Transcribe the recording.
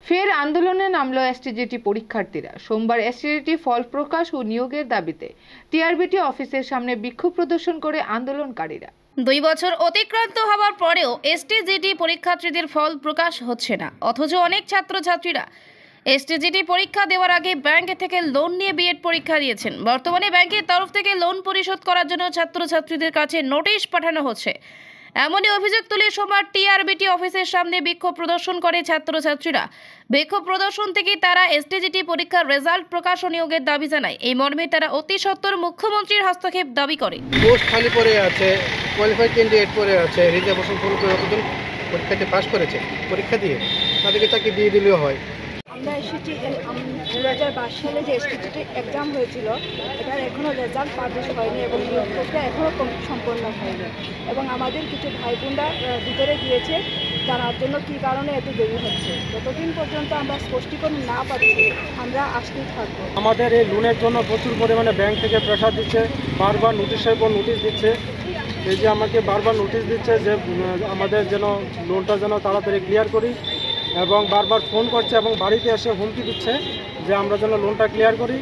ফের আন্দোলনে নামল এসটিজিটি পরীক্ষার্থীরা। সোমবার এসটিজিটি ফল প্রকাশ ও নিয়োগের দাবিতে টিআরবিটি অফিসের সামনে বিক্ষোভ প্রদর্শন করে আন্দোলনকারীরা। 2 বছর অতিক্রান্ত হওয়ার পরেও এসটিজিটি পরীক্ষার্থীদের ফল প্রকাশ হচ্ছে না, অথচ অনেক ছাত্রছাত্রীরা এসটিজিটি পরীক্ষা দেওয়ার আগে ব্যাংক থেকে লোন নিয়ে বিএড পরীক্ষা দিয়েছেন। বর্তমানে ব্যাংকের তরফ থেকে লোন পরিশোধ করার জন্য ছাত্রছাত্রীদের কাছে নোটিশ পাঠানো হচ্ছে। এমনই অভিযোগ তুলে সোমবার টিআরবিটি অফিসের সামনে বিক্ষোভ প্রদর্শন করে ছাত্রছাত্রীরা। বিক্ষোভ প্রদর্শন থেকে তারা এসটিজিটি পরীক্ষার রেজাল্ট প্রকাশ ও নিয়োগের দাবি জানায়। এই মর্মে তারা অতি সত্বর মুখ্যমন্ত্রীর হস্তক্ষেপ দাবি করে। পোস্ট খালি পড়ে আছে, কোয়ালিফাইড ক্যান্ডিডেট পড়ে আছে, রিজার্ভেশন ফুল করে কতজন পরীক্ষাতে পাস করেছে, পরীক্ষা দিয়ে তাদেরকে চাকরি দিয়ে দিলেও হয়। আমরা এসেছি 2022 সালে যে এসটিজিটি এক্সাম হয়েছিল, এটার এখনও রেজাল্ট পাবলিশ হয়নি এবং নিয়োগ প্রক্রিয়া এখনও সম্পন্ন হয়নি এবং আমাদের কিছু ভাই বোনরা ভিতরে গিয়েছে জানার জন্য কী কারণে এত দেরি হচ্ছে। যতদিন পর্যন্ত আমরা স্পষ্টীকরণ না পাচ্ছি আমরা আসতেই থাকবো। আমাদের এই লোনের জন্য প্রচুর পরিমাণে ব্যাংক থেকে প্রেশার দিচ্ছে, বারবার নোটিশের পর নোটিশ দিচ্ছে। এই যে আমাকে বারবার নোটিশ দিচ্ছে যে আমাদের যেন লোনটা যেন তাড়াতাড়ি ক্লিয়ার করি, এবং বারবার ফোন করছে এবং বাড়িতে এসে হুমকি দিচ্ছে যে আমরা যেন লোনটা ক্লিয়ার করি।